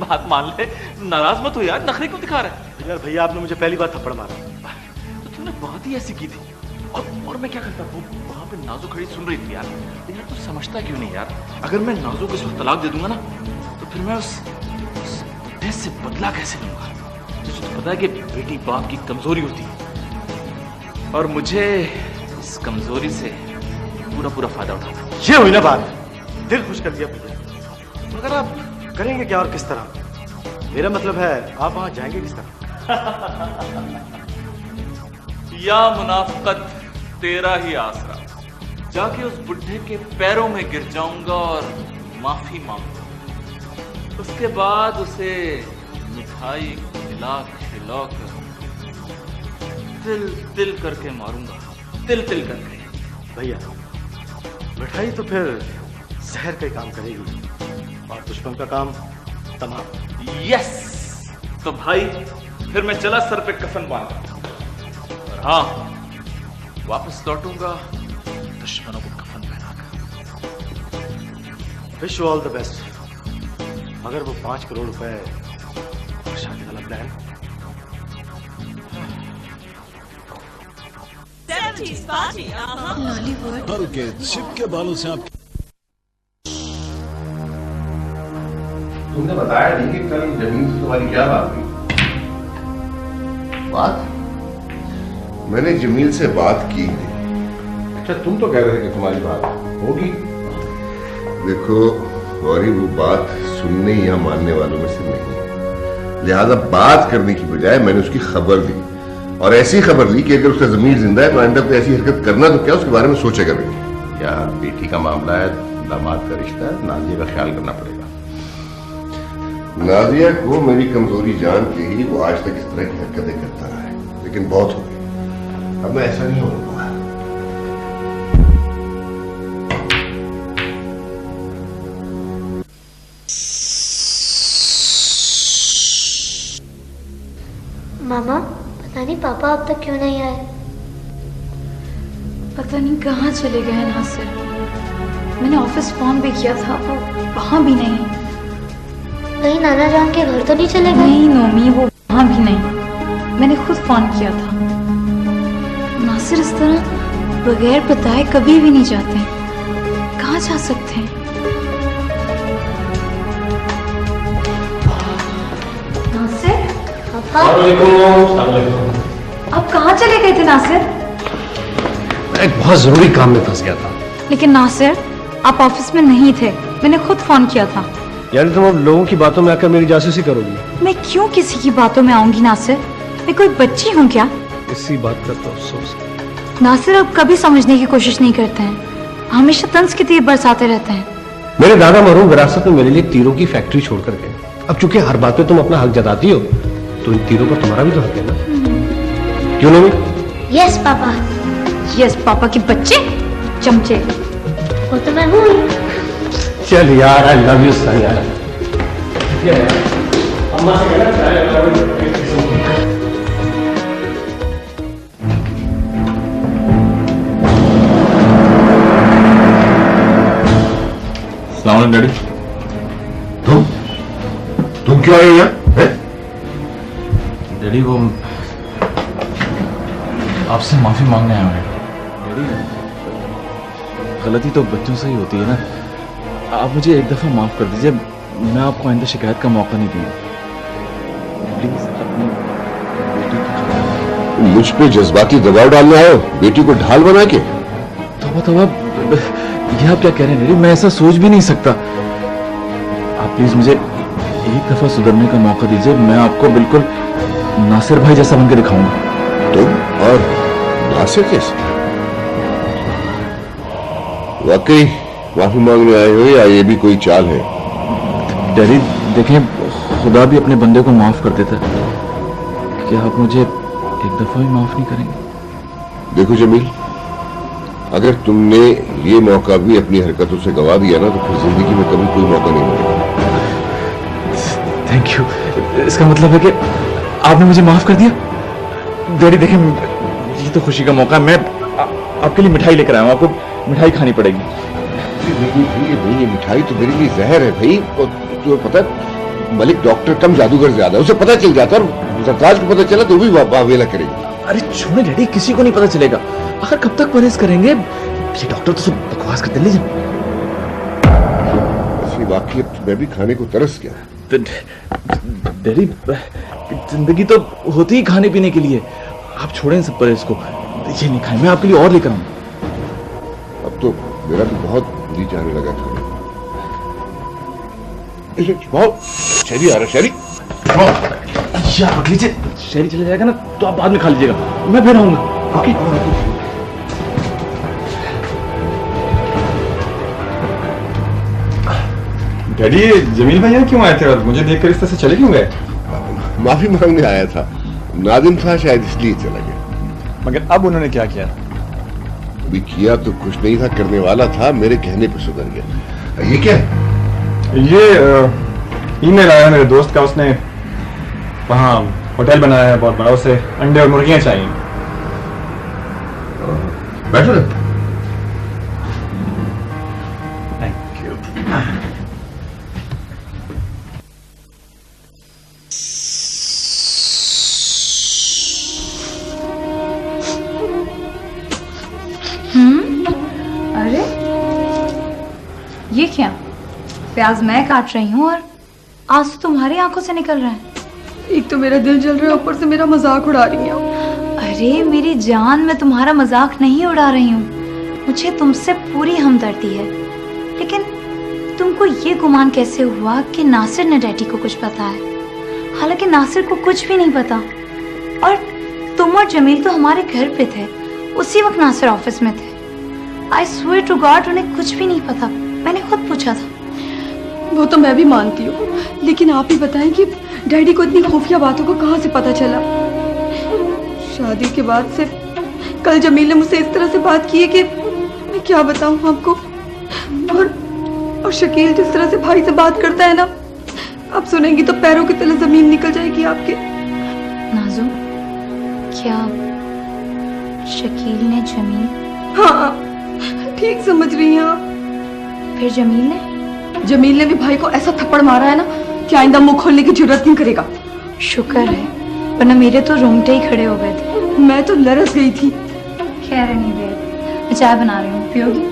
बात मान ले, नाराज मत हो यार, नखरे क्यों दिखा रहा है? यार भैया आपने मुझे पहली बार थप्पड़ मारा। तो तूने बात ही ऐसी की थी, और मैं क्या करता? वो वहां पे नाजो खड़ी सुन रही थी यार। यार तू समझता क्यों नहीं यार? अगर मैं नाजो को इस वक्त तलाक दे दूंगा ना, तो फिर मैं उस बुढ़े से बदला कैसे लूंगा? तुझे तो पता है कि बेटी बाप की कमजोरी होती है, और मुझे इस कमजोरी से पूरा फायदा उठाना। ये हुई ना बात, दिल खुश कर दिया भैया। मगर आप करेंगे क्या और किस तरह? मेरा मतलब है आप वहां जाएंगे किस तरह? या मुनाफिकत तेरा ही आसरा, जाके उस बुढ़े के पैरों में गिर जाऊंगा और माफी मांगूंगा। उसके बाद उसे मिठाई खिला कर तिल तिल करके मारूंगा, तिल तिल करके। भैया मिठाई तो फिर जहर का ही काम करेगी, और दुश्मन का काम तमाम। यस, तो भाई फिर मैं चला सर पे कफन बांध, और हाँ, वापस लौटूंगा दुश्मनों को कफन पहनाकर। Wish you all the best. मगर वो 5 करोड़ रुपए और शादी वाला प्लान? के शिव के बालों से आप तुमने बताया नहीं कि कल जमीन से तुम्हारी क्या बात हुई? बात? मैंने जमील से बात की है। अच्छा, तुम तो कह रहे थे कि तुम्हारी बात होगी। देखो गौरी, वो बात सुनने या मानने वालों में से नहीं, लिहाजा बात करने की बजाय मैंने उसकी खबर दी, और ऐसी खबर ली कि अगर उसका जमीर जिंदा है तो आइंदा कोई ऐसी हरकत करना तो क्या, उसके बारे में सोचेगा बेटी। या बेटी का मामला है, दामाद का रिश्ता है, नाजिया का ख्याल करना पड़ेगा। नाजिया को मेरी कमजोरी जान के ही वो आज तक इस तरह की हरकतें करता रहा है, लेकिन बहुत हो गई, अब मैं ऐसा नहीं होने दूंगा। मामा, पता नहीं पापा अब तक क्यों नहीं आए। पता नहीं कहाँ चले गए नासिर। मैंने ऑफिस फोन भी किया था, वो वहाँ भी नहीं। कहीं नाना जान के घर तो नहीं चले गए? नहीं नोमी, वो वहाँ भी नहीं। मैंने खुद फोन किया था। नासिर इस तरह बगैर बताए कभी भी नहीं जाते। कहाँ जा सकते हैं? नासिर, आप कहाँ चले गए थे नासिर? मैं एक बहुत जरूरी काम में फंस गया था। लेकिन नासिर, आप ऑफिस में नहीं थे, मैंने खुद फोन किया था। यानी तुम अब लोगों की बातों में आकर मेरी जासूसी करोगी? मैं क्यों किसी की बातों में आऊंगी नासिर? मैं कोई बच्ची हूँ क्या? इसी बात का तो अफसोस। नासिर अब कभी समझने की कोशिश नहीं करते हैं, हमेशा तंज के तीर बरसाते रहते हैं। मेरे दादा मरहूम विरासत में मेरे लिए तीरों की फैक्ट्री छोड़कर गए। अब चूंकि हर बात पे तुम अपना हक जताती हो, तो इन तीरों पर तुम्हारा भी तो हक है ना? क्यों नहीं? Yes papa. यस पापा के बच्चे, चमचे। वो तो मैं हूँ। चल यार, आई लव यू सन यार। अम्मा से कहना डैडी। तुम क्यों आए यहाँ? डैडी वो आपसे माफी मांगने आया हूँ। डैडी, गलती तो बच्चों से ही होती है ना। आप मुझे एक दफा माफ कर दीजिए, मैं आपको आइंदा शिकायत का मौका नहीं दूंगा। प्लीज अपनी बेटी की। मुझ पे जज्बाती दबाव डालने आए हो, बेटी को ढाल बना के? तोबा, ये आप क्या कह रहे हैं डैडी? मैं ऐसा सोच भी नहीं सकता। आप प्लीज मुझे एक दफा सुधरने का मौका दीजिए, मैं आपको बिल्कुल नासिर भाई जैसा बनकर दिखाऊंगा। तुम और नासिर कैसे? वाकई माफी मांगने आए हो या ये भी कोई चाल है? डैडी देखें, खुदा भी अपने बंदे को माफ कर देता है। क्या आप मुझे एक दफा भी माफ नहीं करेंगे? देखो जमील, अगर तुमने ये मौका भी अपनी हरकतों से गवा दिया ना, तो फिर जिंदगी में कभी कोई मौका नहीं मिलेगा। Thank you. इसका मतलब है कि आपने मुझे माफ कर दिया? डैडी देखें, ये तो खुशी का मौका है। मैं आपके लिए मिठाई लेकर आया हूँ, आपको मिठाई खानी पड़ेगी। नहीं, मिठाई तो मेरे लिए जहर है भाई। तुम्हें पता है, मलिक डॉक्टर कम, जादूगर ज्यादा, उसे पता चल जाता और सरताज को पता चला तो भी वावेला करेगी। अरे छोड़े डैडी, किसी को नहीं पता चलेगा। आखिर कब तक परहेज करेंगे? ये डॉक्टर तो सब बकवास करते। लीजिए असली वाकई मैं भी खाने को तरस गया। डैडी, जिंदगी तो होती ही खाने पीने के लिए। आप छोड़ें सब परहेज को, ये नहीं खाएं, मैं आपके लिए और लेकर आऊं। अब तो मेरा भी बहुत जी जाने लगा था। बहुत शहरी आ रहा, शहरी आप रख लीजिए, शहरी चले जाएगा ना तो आप बाद में खा लीजिएगा, मैं फिर आऊंगा। ओके। डैडी, जमील भैया क्यों आए थे और मुझे देखकर इस तरह से चले क्यों गए? माफी मांगने आया था, नादिम था शायद इसलिए चला गया। मगर अब उन्होंने क्या किया? अभी किया तो कुछ नहीं था, करने वाला था, मेरे कहने पे सुधर गया। ये क्या है? ये ईमेल आया मेरे दोस्त का, उसने वहाँ होटल बनाया है बहुत बड़ा, उसे अंडे और मुर्गियां चाहिए। बैठो ना। Thank you. अरे ये क्या? प्याज मैं काट रही हूँ और आंसू तुम्हारी आंखों से निकल रहा है। एक तो मेरा दिल जल रहा है, ऊपर से मेरा मजाक उड़ा रही है। अरे मेरी जान, मैं तुम्हारा मजाक नहीं उड़ा रही हूँ, मुझे तुमसे पूरी हमदर्दी है। लेकिन तुमको ये गुमान कैसे हुआ कि नासिर ने डैडी को कुछ पता है? हालांकि नासिर को कुछ भी नहीं पता। और तुम और जमील तो हमारे घर पे थे, उसी वक्त नासिर ऑफिस में थे। आई स्वेयर टू गॉड, उन्हें कुछ भी नहीं पता, मैंने खुद पूछा था। वो तो मैं भी मानती हूँ, लेकिन आप ही बताएं कि डैडी को इतनी खुफिया बातों को कहाँ से पता चला? शादी के बाद से कल जमील ने मुझसे इस तरह से बात की है कि मैं क्या बताऊँ आपको। और शकील जिस तरह से भाई से बात करता है ना, आप सुनेंगी तो पैरों की तले जमीन निकल जाएगी आपके। नाज़ो, क्या शकील ने जमील? हाँ, ठीक समझ रही हैं आप। फिर जमील ने भी भाई को ऐसा थप्पड़ मारा है ना कि आइंदा मुंह खोलने की जरूरत नहीं करेगा। शुक्र है, वरना मेरे तो रोंगटे ही खड़े हो गए थे। मैं तो लरस गई थी। खैर नहीं देर, मैं चाय बना रही हूँ, पियोगी?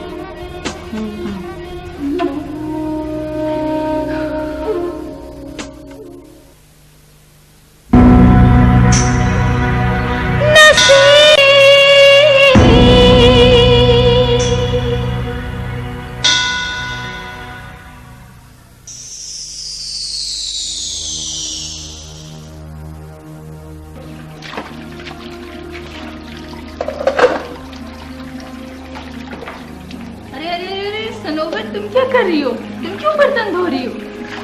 तुम क्या कर रही हो? तुम क्यों बर्तन धो रही हो?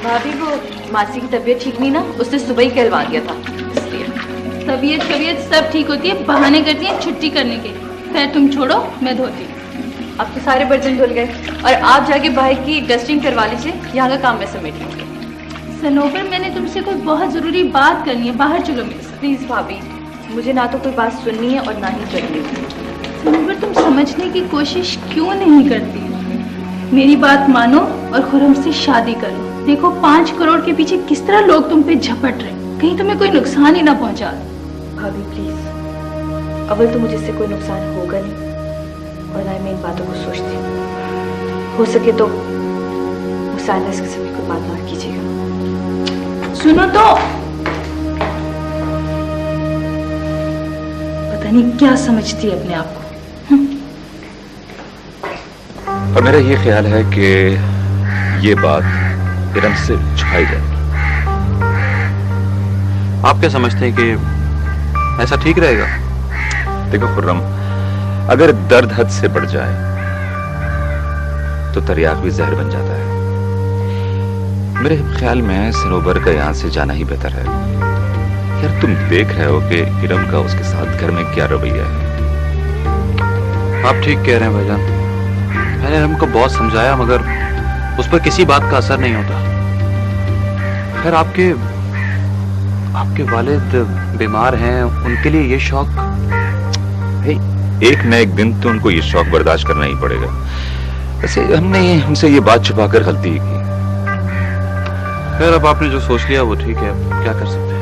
भाभी, वो मासी की तबीयत ठीक नहीं ना, उसने सुबह ही कहलवा दिया था, इसलिए। तबीयत सब ठीक होती है, बहाने करती है छुट्टी करने के। खैर तुम छोड़ो, मैं धोती हूँ। अब तो सारे बर्तन धुल गए और आप जाके बाहर की डस्टिंग करवा लीजिए, यहाँ का काम मैं समेट लूँगी। सनोवर, मैंने तुमसे कोई बहुत जरूरी बात करनी है, बाहर चलो मेरे साथ। प्लीज भाभी, मुझे ना तो कोई बात सुननी है और ना ही करनी है। सनोवर, तुम समझने की कोशिश क्यों नहीं करती? मेरी बात मानो और खुरम से शादी करो। देखो 5 करोड़ के पीछे किस तरह लोग तुम पे झपट रहे, कहीं तुम्हें कोई नुकसान ही ना पहुंचा। भाभी प्लीज, अव्वल तो मुझे इससे कोई नुकसान होगा नहीं और ना मैं इन बातों को सोचती हूँ। हो सके तो मुसाइना इस किस्म की कोई बात ना कीजिएगा। सुनो तो, पता नहीं क्या समझती है अपने आप को। और मेरा ये ख्याल है कि ये बात इरम से छुपाई जाए। आप क्या समझते हैं कि ऐसा ठीक रहेगा? देखो खुर्रम, अगर दर्द हद से बढ़ जाए तो तरियाक भी जहर बन जाता है। मेरे ख्याल में सनोबर का यहां से जाना ही बेहतर है। यार तुम देख रहे हो कि इरम का उसके साथ घर में क्या रवैया है। आप ठीक कह रहे हैं भाईजान, मैंने इरम को बहुत समझाया मगर उस पर किसी बात का असर नहीं होता। खैर आपके वालिद बीमार हैं, उनके लिए ये शौक, एक न एक दिन तो उनको ये शौक बर्दाश्त करना ही पड़ेगा। वैसे हमने हमसे ये बात छुपाकर गलती की। खैर अब आपने जो सोच लिया वो ठीक है, क्या कर सकते हैं।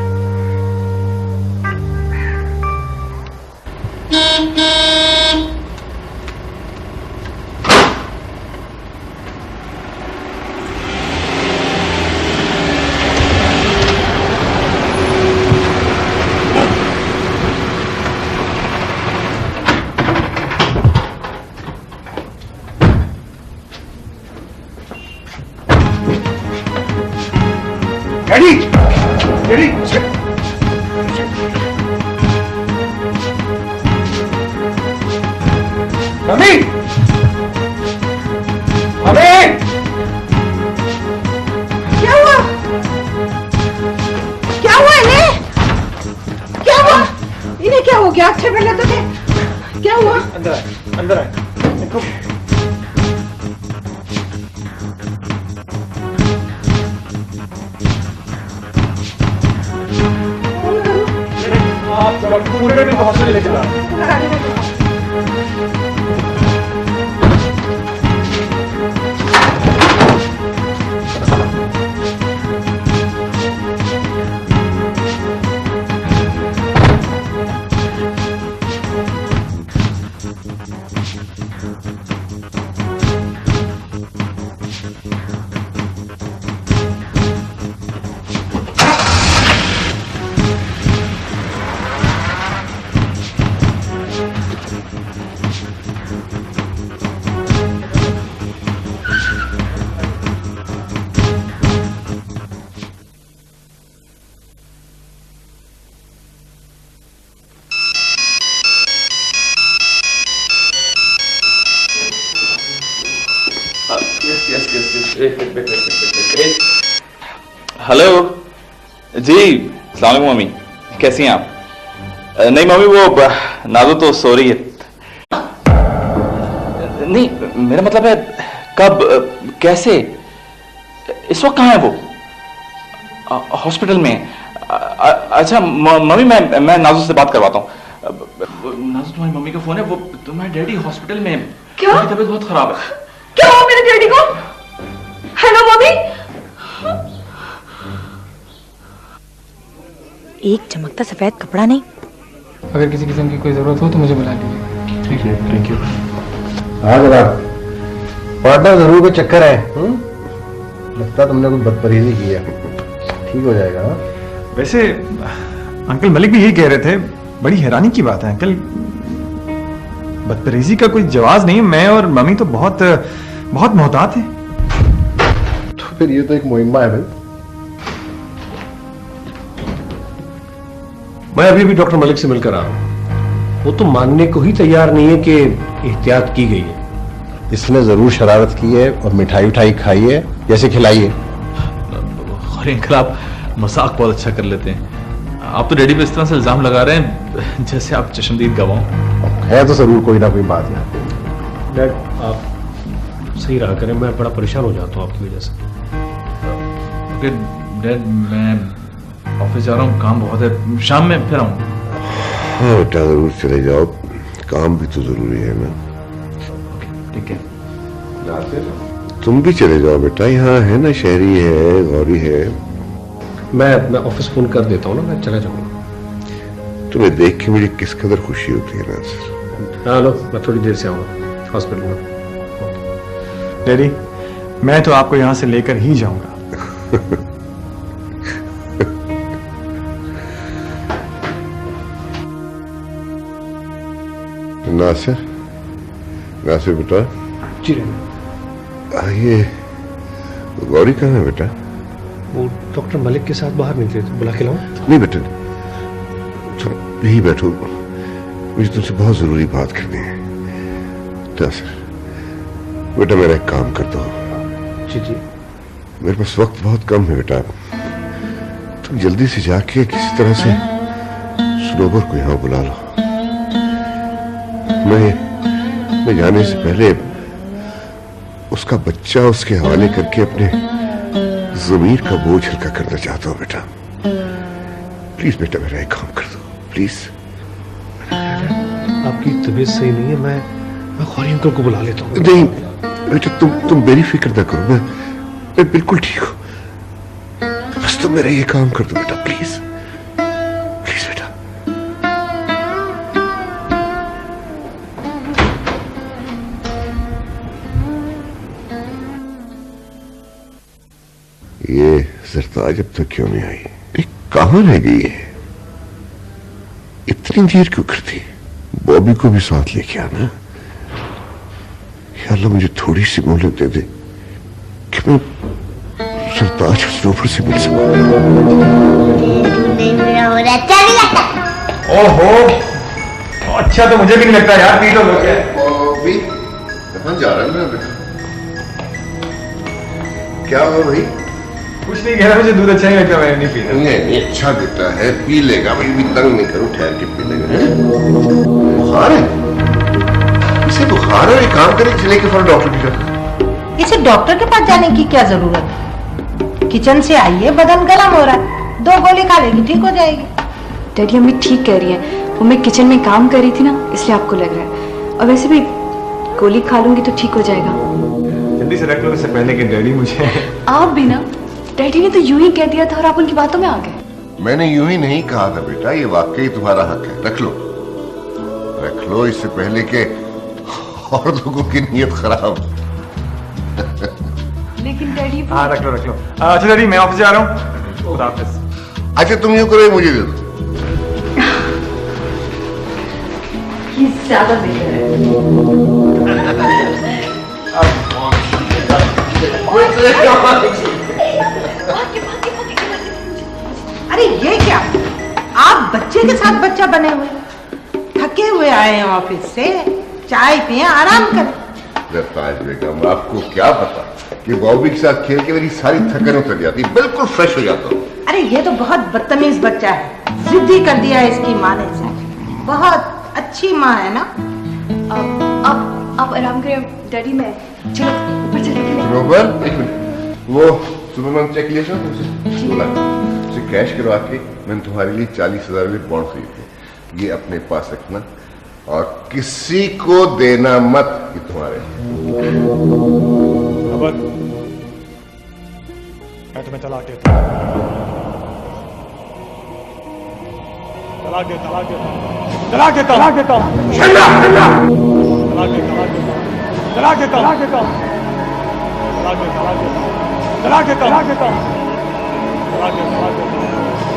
हेलो जी, अस्सलाम वालेकुम मम्मी, कैसी हैं आप? नहीं मम्मी, वो नाज़ो तो सो रही है। नहीं, मेरा मतलब है कब, कैसे, इस वक्त कहाँ है वो? हॉस्पिटल में? अच्छा मम्मी, मैं नाज़ो से बात करवाता हूँ। नाज़ो, तुम्हारी मम्मी का फोन है, वो तुम्हारे डैडी हॉस्पिटल में। क्या? उनकी तबीयत बहुत खराब है। क्या हुआ मेरे डैडी को? Hello mummy. एक चमकता सफेद कपड़ा नहीं। अगर किसी किस्म की कोई जरूरत हो तो मुझे बुला लीजिए। ठीक है, थैंक यू। हाँ जनाब, पार्टनर जरूर को चक्कर है। लगता तुमने कुछ बदतमीजी की है, ठीक हो जाएगा। वैसे अंकल मलिक भी यही कह रहे थे। बड़ी हैरानी की बात है अंकल, बदतमीजी का कोई जवाब नहीं। मैं और मम्मी तो बहुत बहुत मोहतात हैं। तो फिर ये तो एक मुहिम्मा है भाई। मैं अभी भी डॉक्टर मलिक से मिलकर आया हूं। वो तो मानने को ही तैयार नहीं है कि एहतियात की गई है। इसने जरूर शरारत की है और मिठाई उठाई खाई है, जैसे खिलाई है। अरे अंकल, आप मजाक बहुत अच्छा कर लेते हैं। आप तो डैडी पे इस तरह से इल्जाम लगा रहे हैं जैसे आप चश्मदीद गवाह है। तो जरूर कोई ना कोई बात है। डैड, आप सही रहा करें, मैं बड़ा परेशान हो जाता हूँ आपकी वजह से। डैड, मैं ऑफिस जा रहा हूँ, काम बहुत है, शाम में फिर आऊंगा। हाँ बेटा, जरूर चले जाओ, काम भी तो जरूरी है ना। ठीक है। तुम भी चले जाओ बेटा, यहाँ है ना, शहरी है, गौरी है। मैं ऑफिस फोन कर देता हूँ ना, मैं चला जाऊंगा। तुम्हें देख के मुझे किस कदर खुशी होती है नासिर। हाँ लो, मैं थोड़ी देर से आऊंगा हॉस्पिटल में। डैडी, मैं तो आपको यहाँ से लेकर ही जाऊंगा। नासिर, नासिर बेटा। जी। ये गौरी कहाँ है बेटा? वो डॉक्टर मलिक के साथ बाहर निकले थे, बुला के लाऊं? नहीं बेटा, चलो यही बैठो, मुझे तुमसे बहुत जरूरी बात करनी है। नासिर बेटा, मेरा एक काम कर दो। जी जी। मेरे पास वक्त बहुत कम है बेटा, तुम जल्दी से जाके किसी तरह से सनोबर को यहाँ बुला लो। मैं जाने से पहले उसका बच्चा उसके हवाले करके अपने जमीर का बोझ हल्का करना चाहता हूँ बेटा। प्लीज बेटा, मेरा एक काम कर दो प्लीज। आपकी तबीयत सही नहीं है, मैं गौरी अंकल को बुला लेता हूँ। नहीं बेटा, तुम मेरी फिक्र ना करो, मैं बिल्कुल ठीक हूँ। मेरा ये काम कर दो बेटा, प्लीज प्लीज बेटा। ये सरताज अब तक क्यों नहीं आई? कहां रह गई है? इतनी देर क्यों करती? बॉबी को भी साथ लेके आना। या अल्लाह मुझे थोड़ी सी मोहलत दे दे कि मैं सरताज सरोवर से मिल सकूं। ओहो, अच्छा तो मुझे भी नहीं लगता यार, पीटो लोग क्या बॉबी कहां जा रहा है मेरा बेटा? क्या हुआ भाई? कुछ नहीं कह रहा, मुझे दूध अच्छा ही लगता, मैंने नहीं पीना। नहीं अच्छा देता है, पी लेगा, मैं भी तंग नहीं करूं, ठहर के पी लेगा। बुखार है? इसे बुखार है, एक काम करें, चले के फौरन डॉक्टर के पास। इसे डॉक्टर के पास जाने की क्या जरूरत है? किचन से आई है, बदन गर्म हो रहा है, 2 गोली खा लेगी, ठीक हो जाएगी। डैडी अम्मी ठीक कह रही है, वो मैं किचन में काम कर रही थी ना, इसलिए आपको लग रहा है। और वैसे भी गोली खा लूंगी तो ठीक हो जाएगा। जल्दी से रख लो इससे पहले कि डैडी मुझे। आप भी ना, डैडी ने तो यूं ही कह दिया था और आप उनकी बातों में आ गए। मैंने यूं ही नहीं कहा था बेटा, ये वाकई तुम्हारा हक है, रख लो इससे पहले के और लोगों की नीयत खराब। लेकिन डैडी हाँ रख लो। अच्छा डैडी मैं ऑफिस जा रहा हूँ, खुदा हाफिज। अच्छा तुम यूं करो, मुझे दे दो। ये ज्यादा बेहतर अरे ये क्या, आप बच्चे के साथ बच्चा बने हुए, थके हुए आए हैं ऑफिस से, चाय पिए, आराम करें। सरताज बेगम, आपको क्या पता कि बॉबी के साथ खेल के मेरी सारी थकन उतर जाती, बिल्कुल फ्रेश हो जाता हूँ। अरे ये तो बहुत बदतमीज बच्चा है, जिद्दी कर दिया है इसकी माँ ने इसे। बहुत अच्छी माँ है ना। आप आराम करें डैडी, मैं चलो ऊपर चले। रोबर एक मिनट, वो सुबह चेक लिया था तुमसे, बोला उसे कैश करवा के मैंने तुम्हारे लिए 40,000 में बॉन्ड खरीदे, ये अपने पास रखना और किसी को देना मत कि तुम्हारे। मैं तुम्हें तलाक देता हूँ, तलाक देता हूँ, तलाक देता हूँ, तलाक देता हूँ, तलाक देता हूँ, तलाक देता हूँ, तलाक देता हूँ, तलाक देता हूँ, तलाक देता हूँ, तलाक देता हूँ,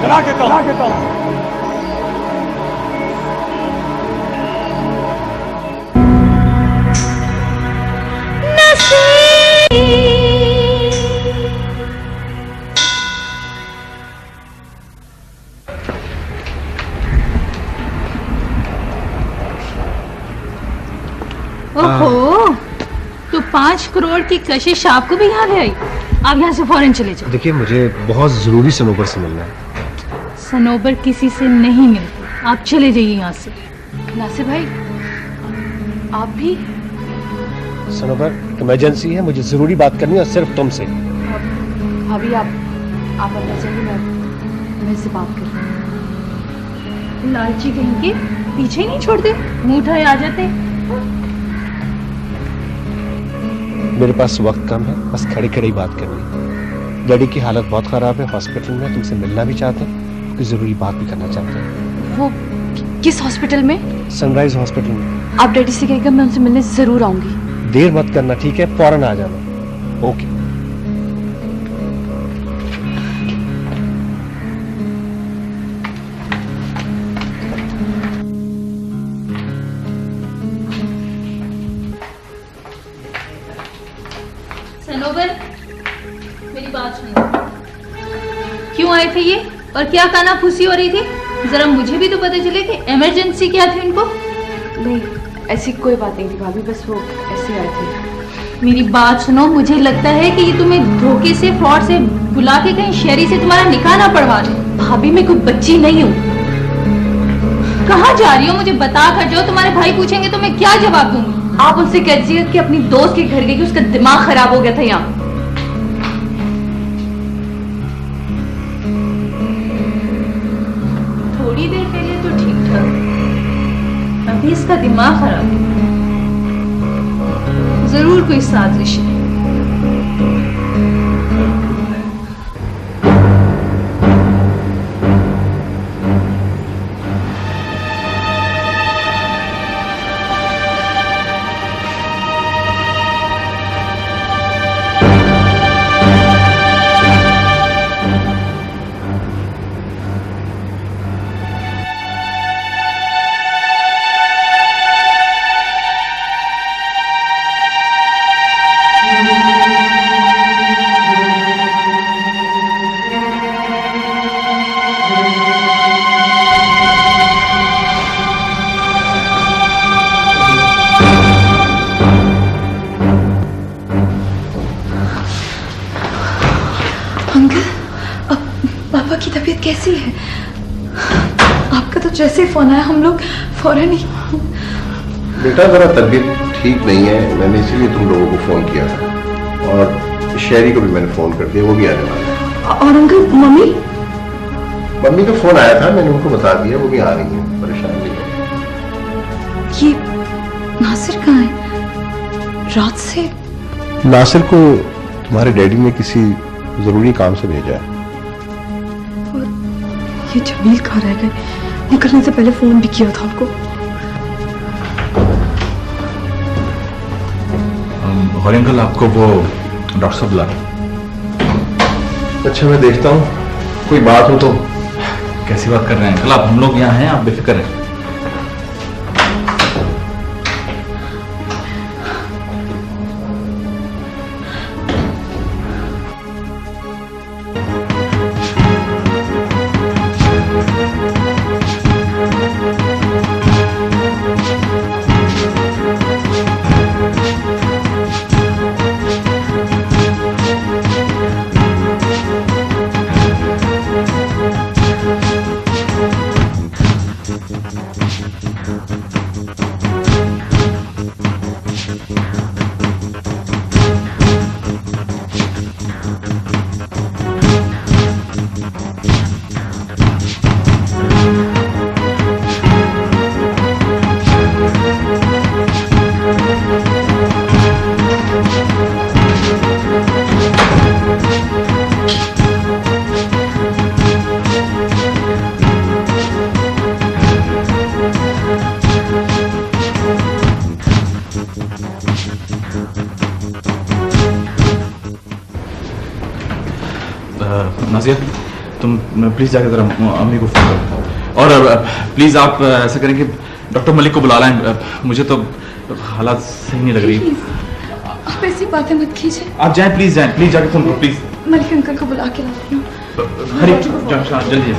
तलाक देता हूँ, तलाक देता हूँ। ओहो, तो 5 करोड़ की कशिश आपको भी याद है? आप यहाँ से फौरन चले जाओ। देखिए मुझे बहुत जरूरी सनोबर से मिलना है। सनोबर किसी से नहीं मिलती, आप चले जाइए यहाँ से। नासिर भाई, आप भी? सनोबर इमरजेंसी है, मुझे जरूरी बात करनी है और सिर्फ तुमसे। भाभी आप अंदर जाइए, मैं इससे बात कर रही हूँ। लालची कहीं के पीछे ही नहीं छोड़ते, मुंह उठाए आ जाते। मेरे पास वक्त कम है, बस खड़ी खड़ी बात करनी है। डैडी की हालत बहुत खराब है, हॉस्पिटल में, तुमसे मिलना भी चाहते हैं, कोई जरूरी बात भी करना चाहते हैं। वो किस हॉस्पिटल में? सनराइज हॉस्पिटल में। आप डैडी से कहिएगा मैं उनसे मिलने जरूर आऊंगी। देर मत करना, ठीक है? फौरन आ जाना। ओके। सनोबर, मेरी बात सुनो। क्यों आए थे ये और क्या कानाफूसी हो रही थी? जरा मुझे भी तो पता चले कि इमरजेंसी क्या थी उनको। नहीं, ऐसी कोई बात नहीं थी भाभी, बस वो ऐसे आए थे। मेरी बात सुनो, मुझे लगता है कि ये तुम्हें धोखे से, फ्रॉड से बुला के कहीं शहरी से तुम्हारा निकाह ना पड़वा दे। भाभी मैं कोई बच्ची नहीं हूँ। कहाँ जा रही हो मुझे बता कर जाओ, तुम्हारे भाई पूछेंगे तो मैं क्या जवाब दूंगी? आप उनसे कह दीजिए कि अपनी दोस्त के घर गई कि उसका दिमाग खराब हो गया था यहाँ। थोड़ी देर पहले तो ठीक था, अभी इसका दिमाग खराब है। जरूर कोई साजिश है। तबीयत कैसी है? आपका तो जैसे ही फोन आया हम लोग फौरन ही। बेटा जरा तबीयत ठीक नहीं है, मैंने इसीलिए तुम लोगों को फोन किया था और शहरी को भी मैंने फोन कर दिया, वो भी आने वाला है। और अंकल मम्मी? मम्मी का फोन आया था, मैंने उनको बता दिया, वो भी आ रही है, परेशान नहीं हो। ये नासिर कहाँ है? रात से नासिर को तुम्हारे डैडी ने किसी जरूरी काम से भेजा है। और ये जमील कहाँ रह गए? निकलने से पहले फोन भी किया था उनको। और अंकल आपको वो डॉक्टर साहब बुला रहे। अच्छा मैं देखता हूँ, कोई बात हो तो। कैसी बात कर रहे हैं अंकल आप? हम लोग यहाँ हैं, आप बेफिक्र हैं। नाज़िया तुम प्लीज जाकर जरा अम्मी को फोन करो और प्लीज आप ऐसा करें कि डॉक्टर मलिक को बुला लाएं। मुझे तो हालात सही नहीं लग रही। आप ऐसी बातें मत कीजिए। आप जाएं, प्लीज जाके फोन करो प्लीज। मलिक अंकल को बुला के लाती हूँ। हरी जल्दी।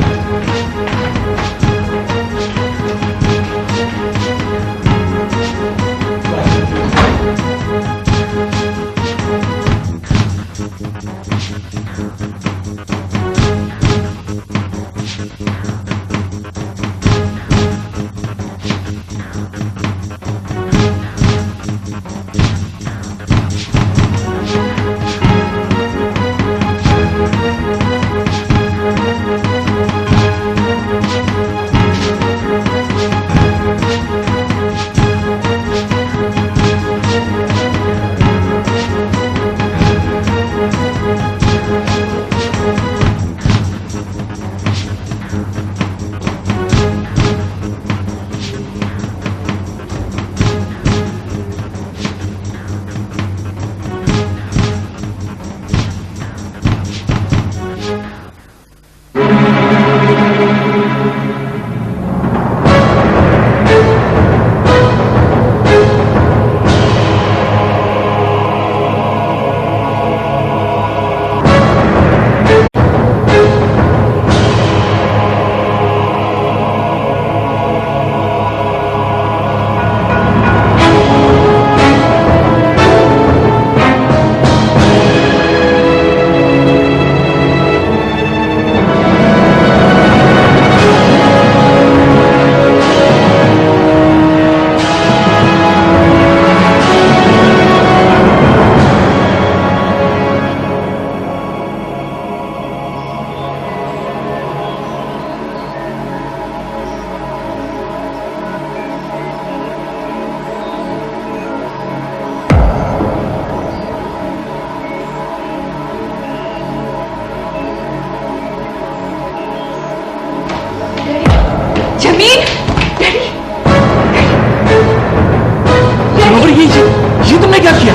ये तुमने क्या किया?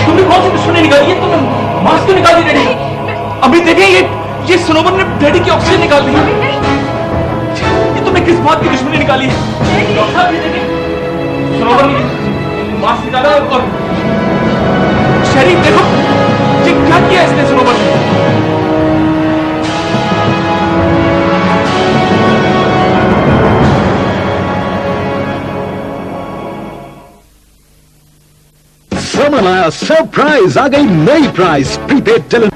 तुमने कौन सी दुश्मनी निकाली है? तुमने मास्क क्यों निकाल दी डैडी? अभी देखे ये सनोबर ने डैडी की ऑक्सीजन निकाल दी। ये तुमने किस बात की दुश्मनी निकाली है? सनोबर ने मास्क निकाला और शरीफ देखो ये क्या किया इसने सनोबर ने? आया सरप्राइज, आ गई नई प्राइस प्रीपेड टेलीफोन।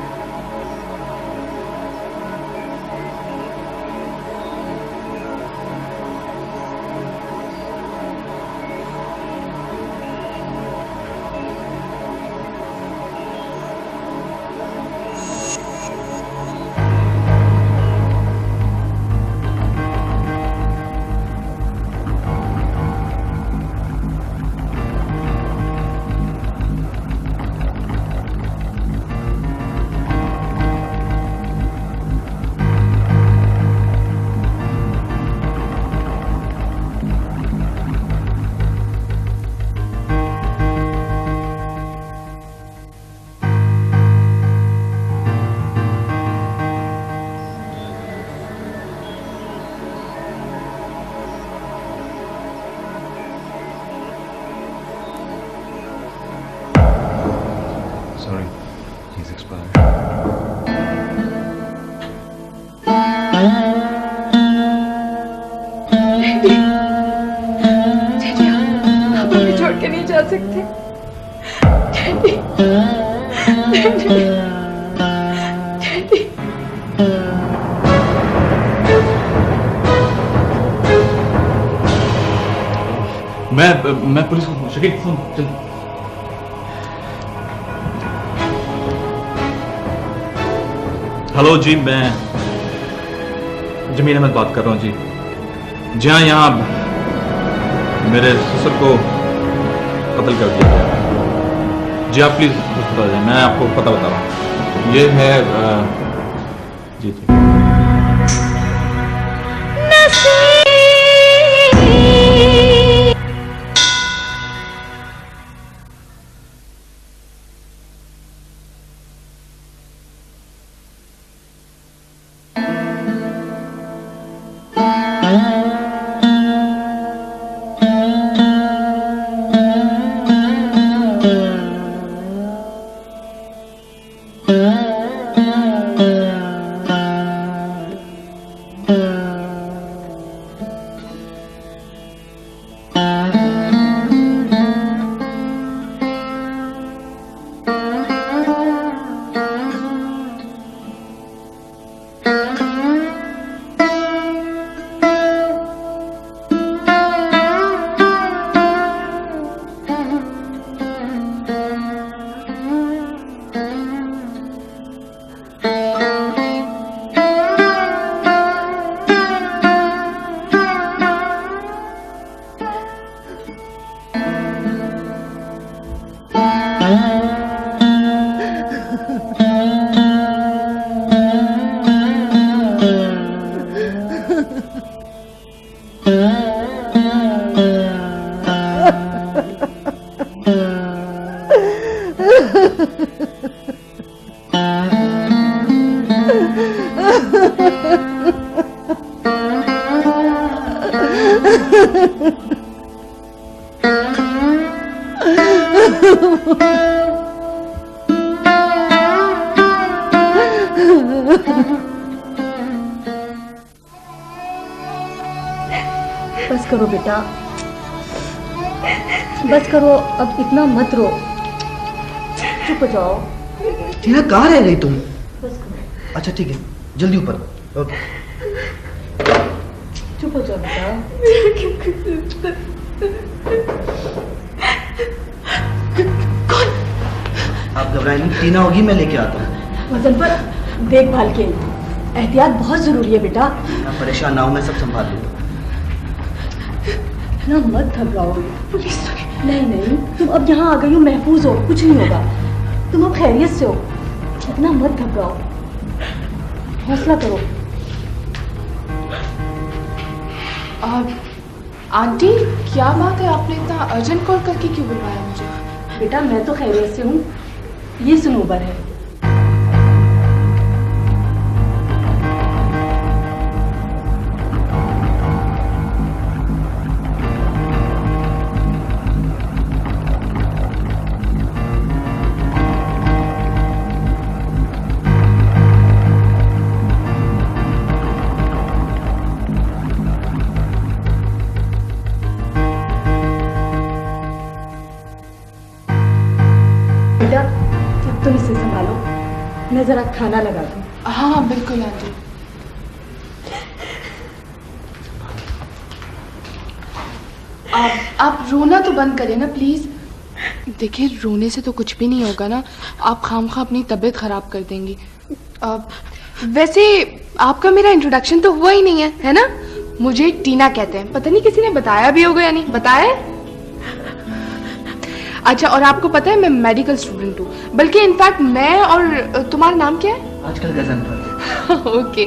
सकते। मैं पुलिस को शकील फोन चल। हेलो जी, मैं जमील अहमद बात कर रहा हूँ जी। जी हाँ, यहाँ मेरे ससुर को कत्ल कर दिया गया। जी आप प्लीज बता दें, मैं आपको पता बता रहा हूँ। ये है जी जी। बस करो बेटा, बस करो, अब इतना मत रो, चुप हो जाओ। टीना कहाँ रह गई तुम? बस करो। अच्छा ठीक है, जल्दी ऊपर। ओके, चुप हो जाओ बेटा। कौन? आप घबराए नहीं, टीना होगी, मैं लेके आता हूँ। वजन पर देखभाल के लिए एहतियात बहुत जरूरी है बेटा। आप परेशान ना हो, मैं सब संभाल लूँगा। ना मत घबराओ, पुलिस नहीं नहीं, तुम अब यहाँ आ गई हो, महफूज हो, कुछ नहीं होगा, तुम अब खैरियत से हो, इतना मत घबराओ, हौसला करो। आंटी क्या बात है, आपने इतना अर्जेंट कॉल करके क्यों बुलवाया मुझे? बेटा मैं तो खैरियत से हूँ, ये सुनूबर है। तुम इसे संभालो, मैं जरा खाना लगा दूं। हाँ हाँ बिल्कुल आंटी। आप रोना तो बंद करें ना प्लीज। देखिए रोने से तो कुछ भी नहीं होगा ना, आप खामखा अपनी तबीयत खराब कर देंगी। वैसे आपका मेरा इंट्रोडक्शन तो हुआ ही नहीं है ना? मुझे टीना कहते हैं, पता नहीं किसी ने बताया भी होगा या नहीं, बताया? अच्छा, और आपको पता है मैं मेडिकल स्टूडेंट हूँ, बल्कि इनफैक्ट मैं और तुम्हारा नाम क्या है? आजकल गजनफर। ओके,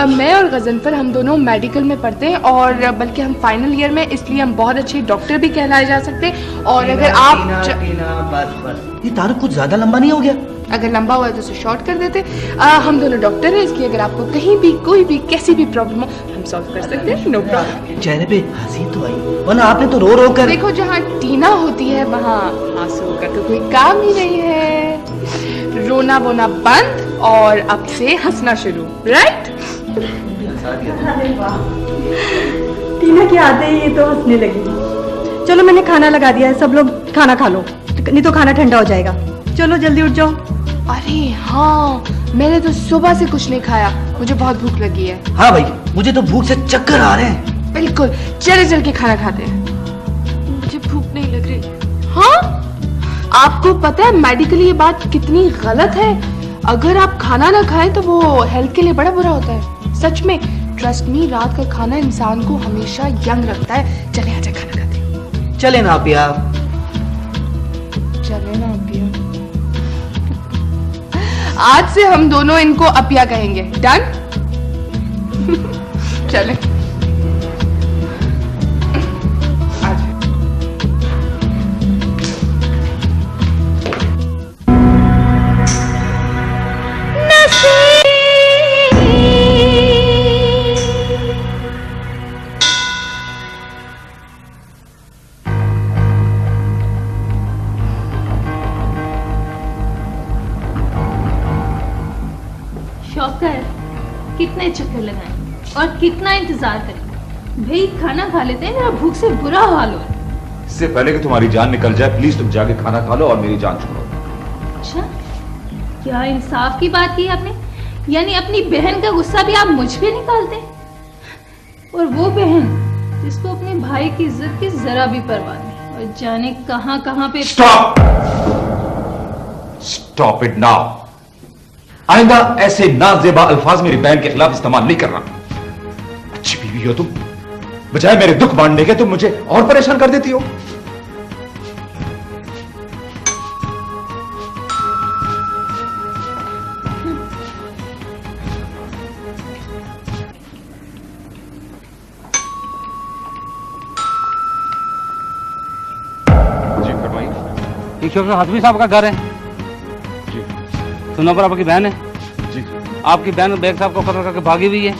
मैं और गजनफर हम दोनों मेडिकल में पढ़ते हैं, और बल्कि हम फाइनल ईयर में, इसलिए हम बहुत अच्छे डॉक्टर भी कहलाए जा सकते हैं। और अगर आप बस ये तारुफ कुछ ज्यादा लंबा नहीं हो गया? अगर लंबा हुआ तो उसे शॉर्ट कर देते। हम दोनों डॉक्टर हैं, इसलिए अगर आपको कहीं भी कोई भी कैसी भी प्रॉब्लम हो हम सॉल्व कर सकते हैं, नो प्रॉब्लम। चेहरे पे हंसी तो आई, वरना आपने तो रो रो कर। देखो जहाँ टीना होती है वहाँ आंसू का तो कोई काम ही नहीं है। रोना वोना बंद और अब से हंसना शुरू, राइट? टीना की आते ही ये तो हंसने लगी। चलो मैंने खाना लगा दिया है, सब लोग खाना खा लो, नहीं तो खाना ठंडा हो जाएगा। चलो जल्दी उठ जाओ। अरे हाँ, मैंने तो सुबह से कुछ नहीं खाया, मुझे बहुत भूख लगी है। हाँ भाई, मुझे तो भूख से चक्कर आ रहे हैं। बिल्कुल, चल के खाना खाते हैं। मुझे भूख नहीं लग रही। हाँ, आपको पता है मेडिकली ये बात कितनी गलत है? अगर आप खाना ना खाएं तो वो हेल्थ के लिए बड़ा बुरा होता है। सच में, ट्रस्ट मी, रात का खाना इंसान को हमेशा यंग रखता है। चले आजा खाना खाते हैं। चले ना पिया। चले ना अपिया। आज से हम दोनों इनको अपिया कहेंगे। डन? चले। शौकर, कितने चक्कर लगाएं और कितना इंतजार करें? भाई खाना खा लेते हैं, मेरा भूख से बुरा हाल हो रहा है। इससे पहले कि तुम्हारी जान निकल जाए, प्लीज तुम जाके खाना खा लो और मेरी जान छोड़ो। अच्छा, क्या इंसाफ की बात की आपने? यानी अपनी बहन का गुस्सा भी आप मुझ पे निकालते? और वो बहन जिसको अपने भाई की इज्जत की जरा भी परवाह नहीं, और जाने कहां कहां पे। Stop it now. आइंदा ऐसे नाजेबा अल्फाज मेरी बहन के खिलाफ इस्तेमाल नहीं करना। अच्छी बीवी हो तुम, बजाय मेरे दुख बांटने के तुम मुझे और परेशान कर देती हो। जी फरमाइए। ये शौकत हाशमी साहब का घर है? जी। सुनो पर आपकी बहन है? जी। आपकी बहन बेग साहब को कत्ल करके भागी हुई है।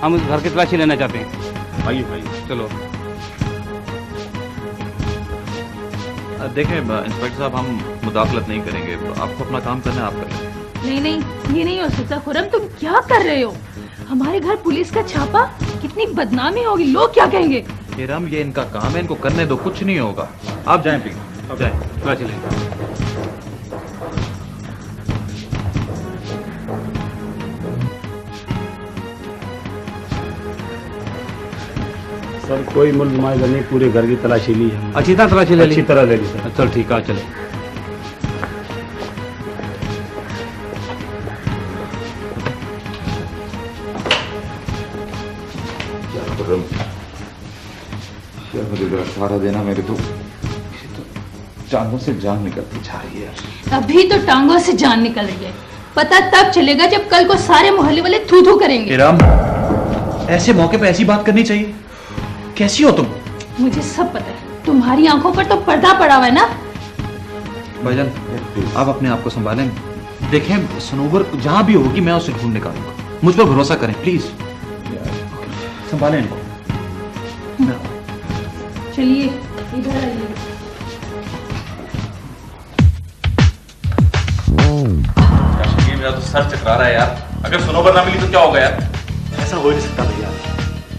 हम इस घर की तलाशी लेना चाहते हैं। आइए भाई, चलो। देखें इंस्पेक्टर साहब, हम मुदाखलत नहीं करेंगे, आपको अपना काम करना है, आप कर लें। नहीं नहीं, ये नहीं हो सकता खुरम, तुम क्या कर रहे हो? हमारे घर पुलिस का छापा, कितनी बदनामी होगी, लोग क्या कहेंगे? हिरम, ये इनका काम है, इनको करने दो, कुछ नहीं होगा। आप जाएं प्लीज, आप जाएं। तलाशी लें। सर कोई मुलज़माइज़ नहीं, पूरे घर की तलाशी ली है। अच्छी तरह तलाशी ले ली? अच्छी तरह ले ली सर। चल ठीक है, चले। क्या मुझे जरा सहारा देना, मेरे तो टांगों से जान निकलती जा रही है। अभी तो टांगों से जान निकल रही है, पता तब चलेगा जब कल को सारे मोहल्ले वाले थू थू करेंगे। हिरम, ऐसे मौके पे ऐसी बात करनी चाहिए? कैसी हो तुम? मुझे सब पता है, तुम्हारी आंखों पर तो पर्दा पड़ा हुआ है ना। भाईजान, आप अपने आप को संभालें। देखें, सनोवर जहां भी होगी मैं उसे ढूंढ निकालूंगा, मुझ पर भरोसा करें प्लीज। संभालें इनको। चलिए इधर आइए। मेरा तो सर चकरा रहा है यार, अगर सनोवर ना मिली तो क्या होगा यार? ऐसा हो ही नहीं सकता भैया,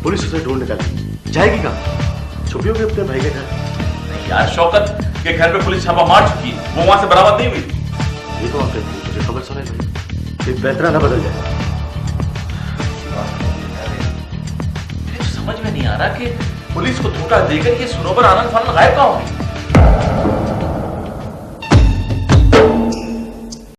पुलिस उसे ढूंढ निकालेगी। जाएगी कहाँ? छुपी होगी अपने भाई के घर। यार शौकत के घर पे पुलिस छापा मार चुकी है, वो वहां से बरामद नहीं हुई। ये तो आप मुझे खबर सुनाई भाई, फिर बेहतरा ना बदल जाए। मुझे समझ में नहीं आ रहा कि पुलिस को धोखा देकर ये सनोवर आनंद फानंद गायब कहाँ होगी।